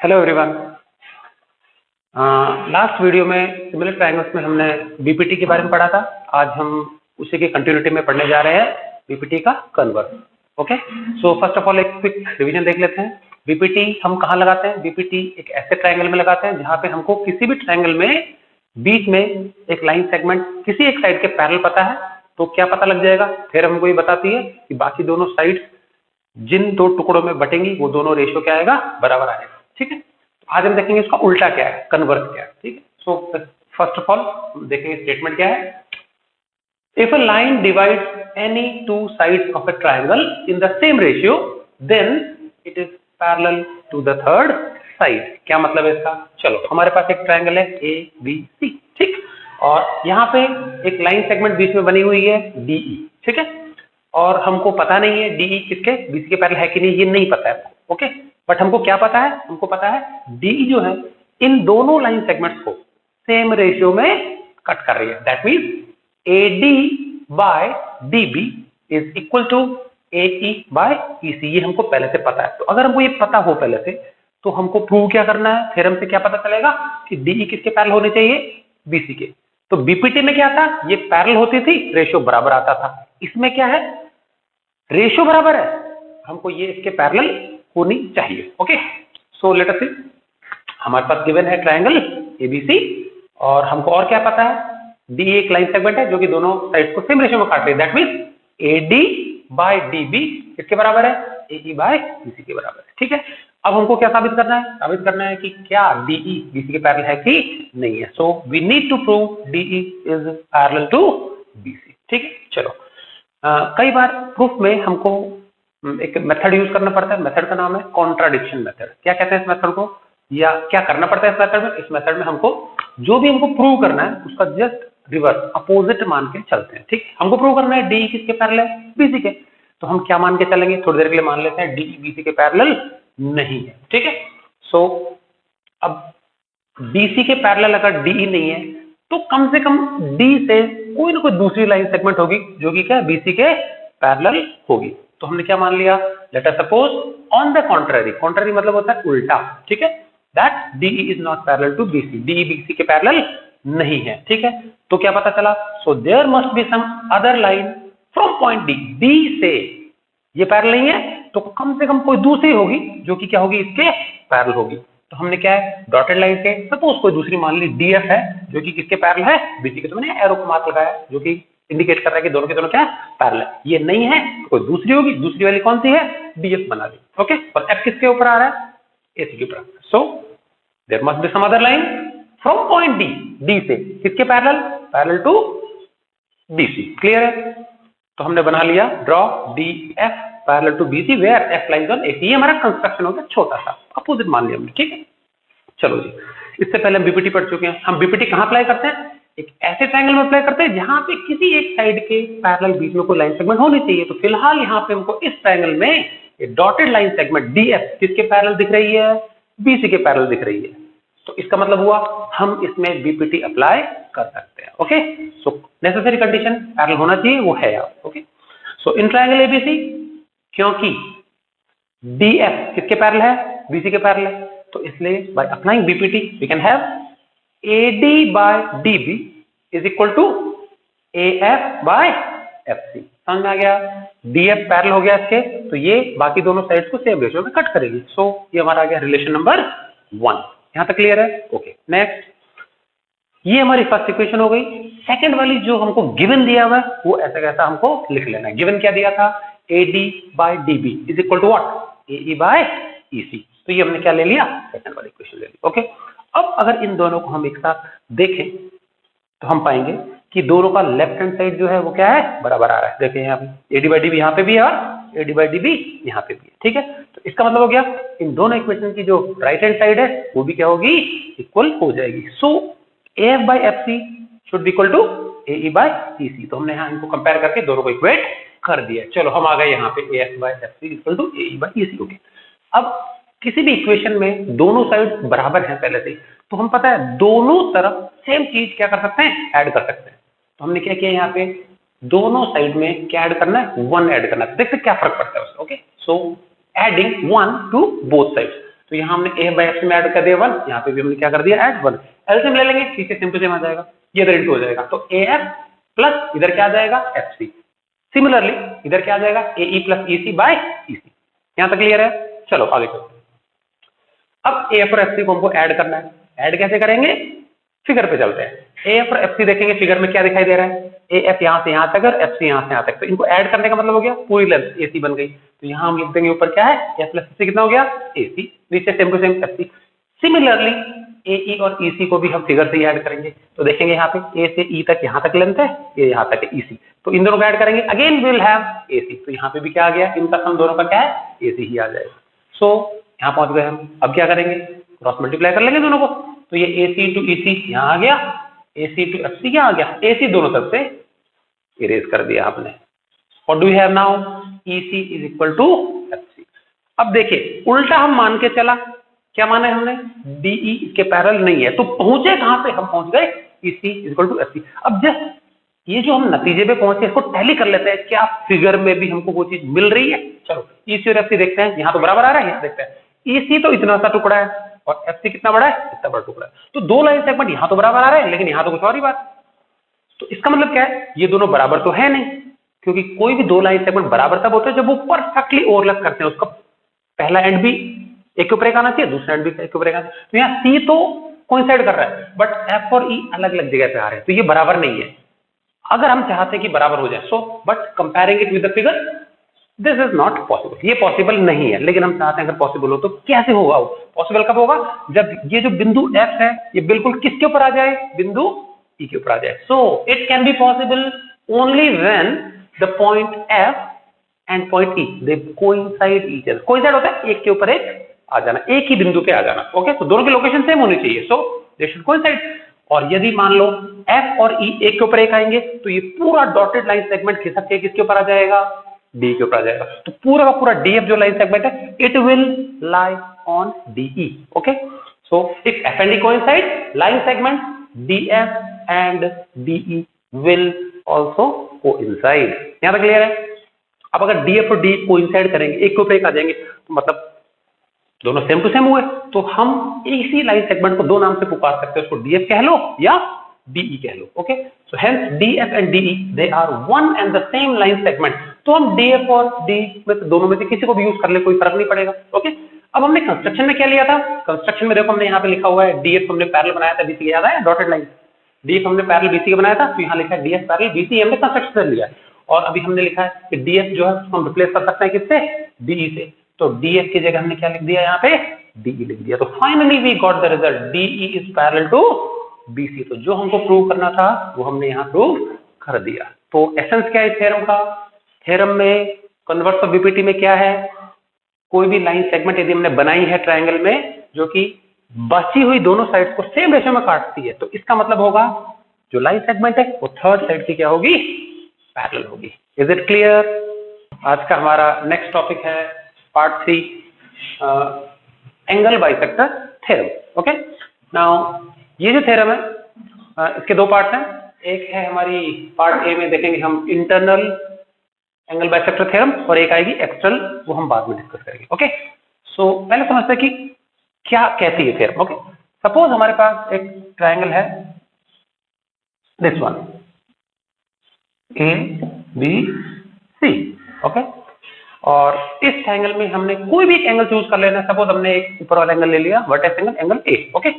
Hello everyone. Last video में similar triangles में हमने बीपीटी के बारे में पढ़ा था। आज हम उसी की कंटिन्यूटी में पढ़ने जा रहे हैं बीपीटी का converse. Okay, so first of all एक क्विक रिवीजन देख लेते हैं। बीपीटी हम कहाँ लगाते हैं? बीपीटी एक ऐसे ट्रायंगल में लगाते हैं जहां पे हमको किसी भी ट्रायंगल में बीच में एक लाइन सेगमेंट किसी एक साइड के पैरेलल पता है तो क्या पता लग जाएगा? फिर हमको ये बताती है कि बाकी दोनों साइड जिन दो टुकड़ों में बटेंगी वो दोनों रेशियो क्या आएगा? बराबर आएगा। ठीक है, तो आज हम देखेंगे इसका उल्टा क्या है, कन्वर्स क्या है। ठीक है, सो फर्स्ट ऑफ ऑल देखेंगे स्टेटमेंट क्या है। If a line divides any two sides of a triangle in the same ratio then it is parallel to the third side. क्या मतलब है इसका? चलो, हमारे पास एक ट्रायंगल है ए बी सी, ठीक, और यहाँ पे एक लाइन सेगमेंट बीच में बनी हुई है डीई। ठीक है, और हमको पता नहीं है डीई किसके बीसी के पैरेलल है कि नहीं, ये नहीं पता है। ओके, बट हमको क्या पता है? हमको पता है डीई जो है इन दोनों लाइन सेगमेंट्स को सेम रेशियो में कट कर रही है। That means AD by DB is equal to AE by EC. ये हमको पहले से पता है। तो अगर हमको ये पता हो पहले से तो हमको प्रूव क्या करना है? थ्योरम से क्या पता चलेगा कि डीई किसके पैरेलल होने चाहिए? बीसी के। तो बीपीटी में क्या था? ये पैरेलल होती थी, रेशियो बराबर आता था। इसमें क्या है? रेशियो बराबर है, हमको ये इसके पैरेलल होनी चाहिए। ओके, सो लेट अस सी, हमारे पास गिवन है ट्रायंगल एबीसी और हमको और क्या पता है? डी एक लाइन सेगमेंट है जो कि दोनों साइड को सेम रेशियो में काट रही है। That means AD by DB किसके बराबर है? एई बाय बीसी के बराबर है। ठीक है, अब हमको क्या साबित करना है? साबित करना है कि क्या डीई बीसी के पैरेलल है कि नहीं है। So we need to prove DE is parallel to BC. ठीक है, चलो, कई बार प्रूफ में हमको एक मेथड यूज करना पड़ता है। मेथड का नाम है कॉन्ट्राडिक्शन मेथड। क्या कहते हैं इस मेथड को, या क्या करना पड़ता है इस मेथड में? इस मेथड में हमको जो भी हमको प्रूव करना है उसका जस्ट रिवर्स अपोजिट मान के चलते हैं। ठीक, हमको प्रूव करना है डी किसके पैरेलल है? बीसी के। तो हम क्या मान के चलेंगे? थोड़ी देर के लिए मान लेते हैं डी बीसी के पैरेलल नहीं है। ठीक है, सो अब बीसी के पैरेलल अगर डी नहीं है तो कम से कम डी से कोई ना कोई दूसरी लाइन सेगमेंट होगी जो कि क्या बीसी के पैरेलल होगी। तो हमने क्या मान लिया? Let us suppose on the contrary. Contrary मतलब होता है उल्टा। ठीक है, that DE is not parallel to BC. DE BC के पैरेलल नहीं है। ठीक है, तो क्या पता चला? So there must be some other line from point D. D से ये पैरेलल नहीं है तो कम से कम कोई दूसरी होगी जो कि क्या होगी? इसके पैरेलल होगी। तो हमने क्या है? डॉटेड लाइन के सपोज कोई दूसरी मान ली डीएफ है जो कि किसके पैरेलल है? बीसी के। तो मैंने एरो को मार्क लगाया जो कि इंडिकेट कर रहा है कि दोनों के दोनों क्या है? पैरेलल। ये नहीं है तो कोई दूसरी होगी। दूसरी वाली कौन सी है? डीएफ बना दी। ओके, और एफ किसके ऊपर आ रहा है? एसी के ऊपर। So there must be some other line from point D. D से किसके parallel? Parallel to BC. Clear है? तो हमने बना लिया draw D F parallel to BC where F lies on AC. ये हमारा कंस्ट्रक्शन हो गया, छोटा सा अपोजिट मान लिया हमने। ठीक है, चलो जी, इससे पहले हम बीपीटी पढ़ चुके हैं। हम बीपीटी कहां अप्लाई करते हैं? एक ऐसे ट्रायंगल में अप्लाई करते हैं जहां पे किसी एक साइड के पैरेलल बीच में कोई लाइन सेगमेंट होनी चाहिए। तो फिलहाल यहाँ पे हमको इस ट्रायंगल में एक डॉटेड लाइन सेगमेंट डीएफ किसके पैरेलल दिख रही है? बीसी के पैरेलल दिख रही है। तो इसका मतलब हुआ हम इसमें बीपीटी अप्लाई कर सकते हैं। Okay, so necessary condition parallel होना चाहिए, वो है यहाँ। Okay, so in triangle ABC क्योंकि डीएफ किसके पैरेलल है? बीसी के पैरेलल है, तो इसलिए by applying BPT we can have AD by DB is equal to AF by FC. समझ में आ गया? डीएफ पैरेलल हो गया इसके, तो ये बाकी दोनों साइड्स को सेम रेशियो में कट करेगी। सो ये हमारा आ गया रिलेशन नंबर 1। यहां तक क्लियर है? ओके, नेक्स्ट, ये हमारी फर्स्ट इक्वेशन हो गई। सेकंड वाली जो हमको गिवन दिया हुआ है वो ऐसा कैसा हमको लिख लेना है। गिवन क्या दिया था? AD by DB is equal to what? AE by EC. तो ये हमने क्या ले लिया? सेकंड वाली इक्वेशन ले ली। ओके, अब अगर इन दोनों को हम एक साथ देखें तो हम पाएंगे कि दोनों का लेफ्ट हैंड साइड जो है वो क्या है? बराबर आ रहा है। देखिए यहाँ पे एडी बाय डीबी यहाँ पे भी है और एडी बाय डीबी यहाँ पे भी है। ठीक है, तो इसका मतलब हो गया इन दोनों इक्वेशन की जो राइट हैंड साइड है वो भी क्या होगी? इक्वल हो जाएगी। So F by FC should be equal to AE by EC. तो हमने यहाँ इनको कंपेयर करके दोनों को इक्वेट कर दिया। चलो, हम आ गए यहाँ पे F by FC equal to AE by EC. Okay, अब किसी भी इक्वेशन में दोनों साइड बराबर हैं पहले से, तो हम पता है दोनों तरफ सेम चीज क्या कर सकते हैं? ऐड कर सकते हैं। तो हमने क्या किया यहाँ पे? दोनों साइड में क्या ऐड करना है? 1 ऐड करना है। देखते क्या फर्क पड़ता है उसका। Okay, so adding 1 to both sides. तो यहाँ हमने ए बाई एफ में ऐड कर दिया 1, यहाँ पे भी हमने क्या कर दिया ऐड 1। एलसीएम ले लेंगे, ठीक है, सेम टू सेम आ जाएगा, ये इधर इंटू हो जाएगा, तो ए एफ प्लस इधर क्या आ जाएगा एफ सी। सिमिलरली इधर क्या आ जाएगा ए ई प्लस ई सी बाय ई सी। यहाँ तक क्लियर है? चलो आगे चलते हैं। अब ए एफ और एफ सी को हमको ऐड करना है। ऐड कैसे करेंगे? फिगर पे चलते हैं। ए एफ और एफ सी देखेंगे, फिगर में क्या दिखाई दे रहा है, ए एफ यहाँ से यहाँ तक और एफ सी यहाँ से यहाँ तक, तो इनको ऐड करने का मतलब हो गया पूरी लेंथ ए सी बन गई। तो यहाँ हम लिख देंगे ऊपर क्या है एफ प्लस सी कितना हो गया ए सी, नीचे same to same F C. Similarly A E और ई सी को भी हम फिगर से ही ऐड करेंगे। तो देखेंगे यहाँ पे ए से ई तक यहाँ तक लेंथ है, ये यहाँ तक है ई सी, तो इन दोनों को ऐड करेंगे, अगेन विल हैव ए सी। तो यहाँ पे भी क्या आ गया, इनका सम दोनों का क्या है ए सी ही आ जाएगा। सो यहाँ पहुंच गए हम। अब क्या करेंगे, क्रॉस मल्टीप्लाई कर लेंगे दोनों को। तो ये ए सी टू ई सी यहाँ आ गया, ए सी टू एफ सी क्या आ गया, ए सी दोनों तरफ से इरेज कर दिया आपने। और do you have now E C is equal to F C. अब देखिए उल्टा हम मान के चला, क्या माना है हमने, डीई इसके पैरेलल नहीं है, तो पहुंचे कहां पे, हम पहुंच गए E C is equal to F C. अब जस्ट ये जो हम नतीजे पे पहुंचे इसको टैली कर लेते हैं, क्या फिगर में भी हमको वो चीज मिल रही है। चलो ई सी और एफ सी देखते हैं, यहाँ तो बराबर आ रहा है, यहाँ देखते हैं ई सी तो इतना सा टुकड़ा है और एफ सी कितना बड़ा है, इतना बड़ा टुकड़ा है। तो दो लाइन सेगमेंट यहाँ तो बराबर आ रहे हैं, लेकिन यहाँ तो कुछ और ही बात। तो इसका मतलब क्या है, ये दोनों बराबर तो है नहीं, क्योंकि कोई भी दो लाइन सेगमेंट बराबर तब होते हैं जब वो परफेक्टली ओवरलैप करते हैं, उसका पहला एंड भी एक के ऊपर एक आना चाहिए, दूसरा एंड भी एक के ऊपर एक आना चाहिए। तो यहाँ सी तो कोइंसाइड कर रहा है, बट एफ और ई अलग अलग जगह पे आ रहे हैं, तो ये बराबर नहीं है। अगर हम चाहते हैं कि बराबर हो जाए, so but comparing it with the figure this is not possible, ये पॉसिबल नहीं है। लेकिन हम चाहते हैं अगर पॉसिबल हो तो कैसे होगा, वो पॉसिबल कब होगा, जब ये जो बिंदु एफ है ये बिल्कुल किसके ऊपर आ जाए, बिंदु ई के ऊपर आ जाए। So it can be possible only when the point F and point E they coincide each other. Coincide होता है एक के ऊपर एक आ जाना, एक ही बिंदु पे आ जाना। ओके, तो दोनों की लोकेशन सेम होनी चाहिए, सो दे शुड कोइंसाइड। और यदि मान लो एफ और ई एक के ऊपर एक आएंगे, तो ये पूरा डॉटेड लाइन सेगमेंट खिसक के किसके ऊपर आ जाएगा, डी के ऊपर आ जाएगा। तो पूरा का पूरा डीएफ जो लाइन सेगमेंट है it will lie on DE. Okay, so if F and E coincide, line segment DF and DE will also coincide. यहां तक क्लियर है? अब अगर डीएफ और डी कोइंसाइड करेंगे, एक के ऊपर एक आ जाएंगे, तो मतलब दोनों सेम टू सेम हुए, तो हम इसी लाइन सेगमेंट को दो नाम से पुकार सकते हैं, उसको डीएफ कह लो या डीई कह लो। Okay, so hence DF and DE they are one and the same line segment. तो हम डीएफ और डी में से दोनों में से किसी को भी यूज कर ले, कोई फर्क नहीं पड़ेगा। ओके, अब हमने कंस्ट्रक्शन में क्या लिया था, कंस्ट्रक्शन में देखो हमने यहाँ पे लिखा हुआ है डीएफ हमने पैरेलल बनाया था बीसी, याद है डॉटेड लाइन, डीएफ हमने पैरेलल बीसी का बनाया था, तो यहाँ लिखा है डीएफ पैरेलल बीसी, हमने कंस्ट्रक्शन से लिया है। और अभी हमने लिखा है कि डीएफ जो है उसको हम रिप्लेस कर सकते हैं किससे, डीई से। तो डीएफ की जगह हमने क्या लिख दिया यहाँ पे, डीई लिख दिया। तो finally we got the result, DE is parallel to BC. तो जो हमको प्रूव करना था वो हमने यहाँ प्रूव कर दिया। तो एसेंस क्या है थ्योरम का, थ्योरम में कन्वर्स ऑफ बीपीटी में क्या है, कोई भी लाइन सेगमेंट यदि हमने बनाई है ट्रायंगल में जो कि बची हुई दोनों साइड्स को सेम रेशियो में काटती है, तो इसका मतलब होगा जो लाइन सेगमेंट है वो थर्ड साइड की क्या होगी, पैरेलल होगी। Is it clear? आज का हमारा नेक्स्ट टॉपिक है part 3, angle bisector theorem. Okay, now ये जो थ्योरम है इसके दो पार्ट्स हैं। एक है हमारी पार्ट ए में देखेंगे हम इंटरनल एंगल बाइसेक्टर थ्योरम, और एक आएगी एक्सटर्नल, वो हम बाद में डिस्कस करेंगे। ओके, सो पहले समझते हैं कि क्या कहती है थ्योरम। ओके, सपोज हमारे पास एक ट्रायंगल है, this one A B C. Okay, और इस ट्रायंगल में हमने कोई भी एक एंगल चूज कर लेना। सपोज हमने एक ऊपर वाला एंगल ले लिया, vertex angle, angle A. Okay,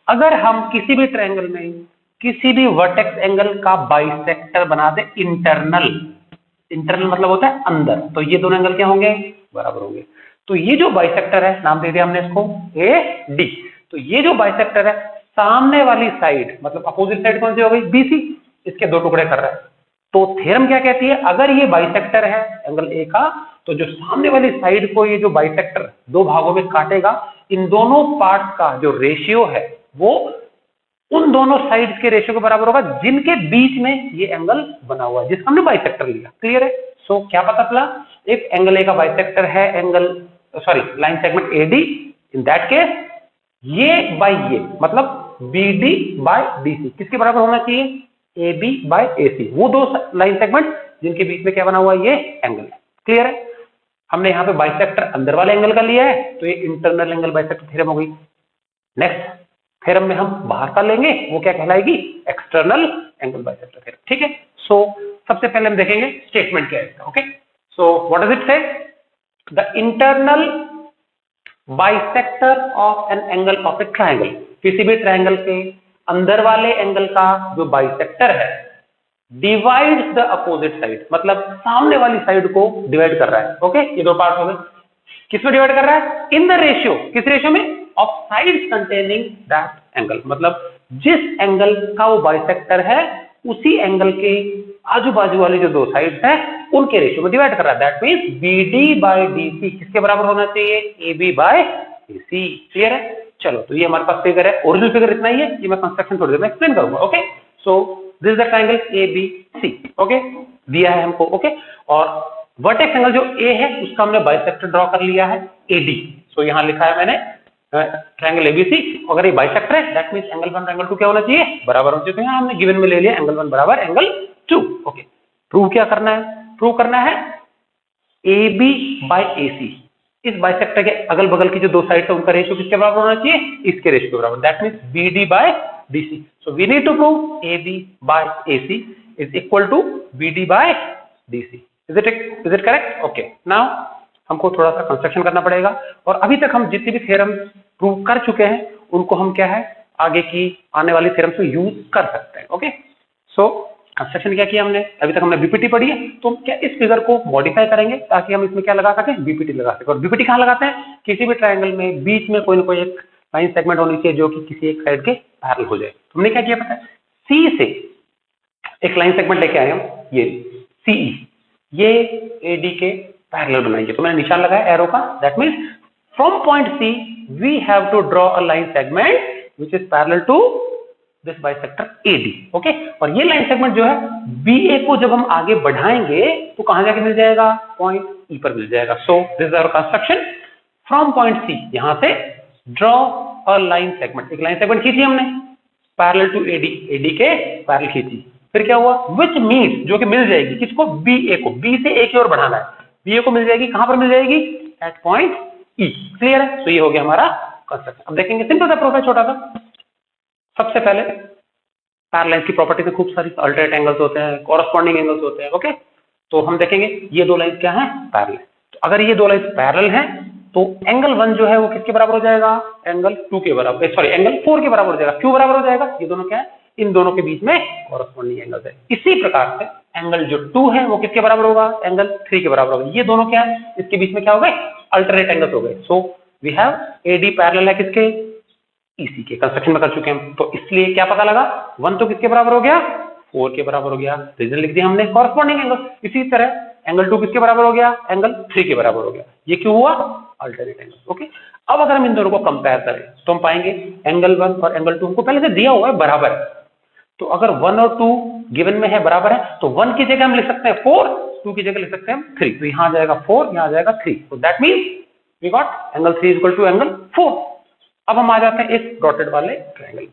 अगर हम किसी भी ट्रायंगल में किसी भी वर्टेक्स एंगल का बाइसेक्टर बना दे इंटरनल, इंटरनल मतलब होता है अंदर, तो ये दोनों एंगल क्या होंगे, बराबर होंगे। तो ये जो बाइसेक्टर है, नाम दे दिया हमने इसको ए डी। तो ये जो बाइसेक्टर है, सामने वाली साइड मतलब अपोजिट साइड कौन सी हो गई, बीसी, इसके दो टुकड़े कर रहा है। तो थ्योरम क्या कहती है, अगर ये बाइसेक्टर है एंगल ए का, तो जो सामने वाली साइड को ये जो बाइसेक्टर दो भागों में काटेगा, इन दोनों पार्ट का जो रेशियो है वो उन दोनों साइड्स के रेशियो के बराबर होगा जिनके बीच में ये एंगल बना हुआ है, जिसका हमने बाइसेक्टर लिया। क्लियर है? सो क्या पता चला, एक एंगल ए का बाइसेक्टर है angle line segment AD, in that case ये बाय ये मतलब बीडी बाय डीसी किसके बराबर होना चाहिए, AB बाय AC, वो दो लाइन सेगमेंट जिनके बीच में क्या बना हुआ है, ये एंगल। क्लियर है? हमने यहाँ पे बाइसेक्टर अंदर वाले एंगल का लिया है, तो ये इंटरनल एंगल बाइसेक्टर थ्योरम हो गई। नेक्स्ट थ्योरम में हम बाहर का लेंगे, वो क्या कहलाएगी, एक्सटर्नल एंगल बाइसेक्टर थ्योरम। ठीक है, सो सबसे पहले हम देखेंगे स्टेटमेंट क्या है इसका। Okay, so what does it say, the internal bisector of an angle of a triangle, किसी भी ट्राइंगल के अंदर वाले एंगल का जो बाइसेक्टर है, डिवाइड्स द अपोजिट साइड, मतलब सामने वाली साइड को डिवाइड कर रहा है। ओके, ये दो पार्ट हो गए। किसमें डिवाइड कर रहा है, इन द रेशियो, किस रेशियो में, of sides containing that angle, मतलब जिस एंगल का वो बाइसेक्टर है उसी एंगल के आजू बाजू वाली जो दो साइड्स है उनके रेशियो में डिवाइड कर रहा है। That means BD by DC किसके बराबर होना चाहिए, AB बाय AC। क्लियर है, चलो तो ये हमारे पास फिगर है, ओरिजिनल फिगर इतना ही है, ये मैं कंस्ट्रक्शन थोड़ी देर में एक्सप्लेन करूंगा। Okay, so this is the triangle ABC। Okay, दिया है हमको। ओके, और वर्टेक्स एंगल जो A है उसका हमने बाइसेक्टर ड्रॉ कर लिया है AD। सो यहां लिखा है मैंने ट्रायंगल ABC, अगर ये बाइसेक्टर है दैट मींस एंगल 1 और एंगल 2 क्या होना चाहिए, बराबर होना चाहिए। तो यहां हमने गिवन में ले लिया एंगल 1 बराबर एंगल 2। ओके, प्रूव क्या करना है, प्रूव करना है AB बाय AC, इस बाइसेक्टर के अगल बगल की जो दो साइड है उनका रेशियो किसके बराबर होना चाहिए, इसके रेशियो के बराबर। That means BD by DC। So we need to prove AB by AC is equal to BD by DC। Is it correct? Okay, now हमको थोड़ा सा कंस्ट्रक्शन करना पड़ेगा, और अभी तक हम जितनी भी थ्योरम प्रूव कर चुके हैं उनको हम क्या है आगे की आने वाली थ्योरम से यूज कर सकते हैं। ओके, सो कंस्ट्रक्शन क्या किया हमने, अभी तक हमने BPT पढ़ी है, तो हम क्या इस फिगर को मॉडिफाई करेंगे ताकि हम इसमें क्या लगा सकें, BPT लगा सकें। और BPT कहाँ लगाते हैं, किसी भी ट्रायंगल में बीच में कोई ना कोई एक लाइन सेगमेंट होनी चाहिए जो कि किसी एक साइड के पैरेलल हो जाए। हमने क्या किया पता है, C से एक लाइन सेगमेंट लेके आए हम, ये CE, ये AD के पैरेलल बनाएंगे। तो मैंने निशान लगाया एरो का, that means from point C we have to draw a line segment which is parallel to this bisector AD। Okay, और ये लाइन सेगमेंट जो है BA को जब हम आगे बढ़ाएंगे तो कहां जाके मिल जाएगा, पॉइंट E पर मिल जाएगा। So this is our construction from point C, यहां से ड्रॉ अ लाइन सेगमेंट, एक लाइन सेगमेंट खींची हमने पैरेलल टू AD के पैरेलल खींची, फिर क्या हुआ, विच मीन्स जो कि मिल जाएगी किसको, BA को, B से A की ओर बढ़ाना है, BA को मिल जाएगी, कहां पर मिल जाएगी, एट पॉइंट E। क्लियर है, तो ये हो गया हमारा कंस्ट्रक्शन। अब देखेंगे सिंपल सा प्रूफ है, छोटा सा। सबसे पहले पैरेलल की प्रॉपर्टी में खूब सारी अल्टरनेट एंगल्स होते हैं, कॉरस्पॉन्डिंग एंगल्स होते हैं। ओके, तो हम देखेंगे ये दो लाइन क्या है, पैरेलल। तो अगर ये दो लाइन पैरेलल हैं तो एंगल 1 जो है वो किसके बराबर हो जाएगा, एंगल 2 के बराबर, सॉरी एंगल 4 के बराबर हो जाएगा। क्यों बराबर हो जाएगा, ये दोनों क्या है, इन दोनों के बीच में कॉरस्पॉन्डिंग एंगल्स है। इसी प्रकार से एंगल जो 2 है वो किसके बराबर होगा, एंगल 3 के बराबर होगा। ये दोनों क्या है, इसके बीच में क्या हो गए, अल्टरनेट एंगल्स हो गए। So we have AD parallel है किसके, EC के, कंस्ट्रक्शन में कर चुके हैं। तो इसलिए क्या पता लगा, 1 तो किसके बराबर हो गया, 4 के बराबर हो गया, रीजन लिख दिया हमने कॉरस्पॉन्डिंग एंगल। इसी तरह एंगल 2 किसके बराबर हो गया, एंगल 3 के बराबर हो गया। ये क्यों हुआ, अल्टरनेट एंगल। ओके, अब अगर हम इन दोनों को कंपेयर करें तो हम पाएंगे एंगल 1 और एंगल 2 हमको पहले से दिया हुआ है बराबर है। तो अगर 1 और 2 गिवन में है बराबर है तो 1 की जगह हम लिख सकते हैं 4, 2 की जगह लिख सकते हैं 3। तो यहां आ जाएगा 4, यहां आ जाएगा 3। तो that means we got angle 3 equal to angle 4। अब हम आ जाते हैं इस डॉटेड वाले ट्रायंगल में।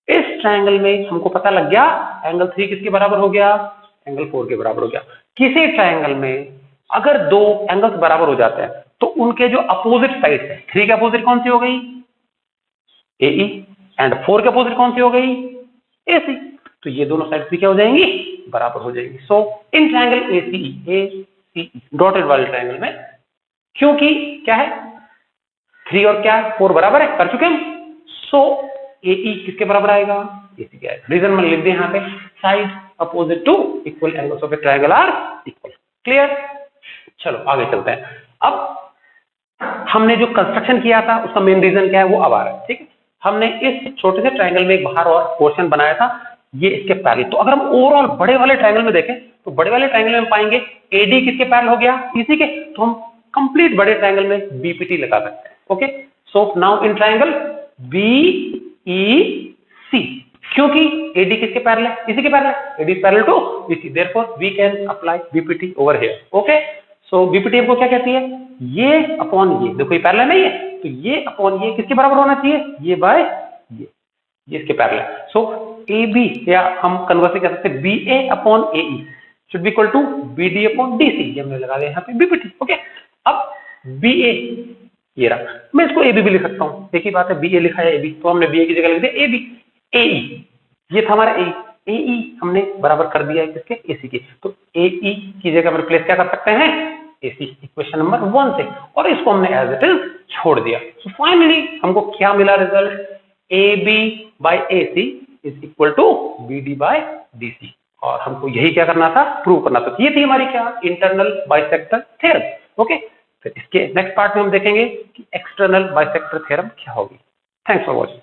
इस ट्रायंगल में हमको पता लग गया एंगल 3 किसके बराबर हो गया, एंगल 4 के बराबर हो गया। किसी ट्रायंगल में अगर दो एंगल्स बराबर हो जाते हैं तो उनके जो अपोजिट साइड है, 3 के अपोजिट कौन सी हो गई, AE, एंड 4 के अपोजिट कौन सी हो गई, AC। तो ये दोनों साइड भी क्या हो जाएंगी, बराबर हो जाएंगी। सो इन ट्रायंगल ACE डॉटेड वाले ट्रायंगल में, क्योंकि क्या है 3 और क्या 4 बराबर है, कर चुके हम। सो AE किसके बराबर आएगा, AC के आएगा। रीजन मैंने लिख दिया यहाँ पे, side opposite to equal angles of a triangle are equal. Clear, चलो आगे चलते हैं। अब हमने जो कंस्ट्रक्शन किया था उसका मेन रीजन क्या है वो अब आ रहा है। ठीक है, हमने इस छोटे से ट्रायंगल में एक बाहर और पोर्शन बनाया था, ये इसके पैरेलल। तो अगर हम ओवरऑल बड़े वाले ट्रायंगल में देखें तो बड़े वाले ट्रायंगल में हम पाएंगे AD किसके पैरेलल हो गया, EC के। तो हम कंप्लीट बड़े ट्रायंगल में BPT लगा सकते हैं। Okay, so now in triangle BEC, क्योंकि AD किसके पैरेलल है, EC के पैरेलल है, AD parallel to EC, therefore we can apply BPT over here. Okay, so BPT हमको क्या कहती है, ये अपॉन ये, देखो ये पैरेलल नहीं है तो ये अपॉन ये किसके बराबर होना चाहिए, ये बाय ये इसके पैरेलल है। सो AB या हम कन्वर्सली कह सकते हैं BA upon AE should be equal to BD upon DC। ये हमने लगा दिया यहाँ पे BPT। ओके, अब बी ए ये रहा, मैं इसको ए बी भी लिख सकता हूँ, एक ही बात है, बी ए लिखा है ए बी, तो हमने बी ए की जगह लिख दिया ए बी। ए ई ये था हमारा ए ई हमने बराबर कर दिया है किसके, ए सी के, तो ए ई की जगह हम रिप्लेस क्या कर सकते हैं, ए सी इक्वेशन नंबर 1 से, और इसको हमने एज इट इज छोड़ दिया। सो फाइनली हमको क्या मिला result, A B by A C is equal to B D by D C, और हमको यही क्या करना था, प्रूव करना था। ये थी हमारी क्या, इंटरनल बाइसेक्टर थ्योरम। ओके, फिर इसके नेक्स्ट पार्ट में हम देखेंगे कि एक्सटर्नल बाइसेक्टर थ्योरम क्या होगी। Thanks for watching.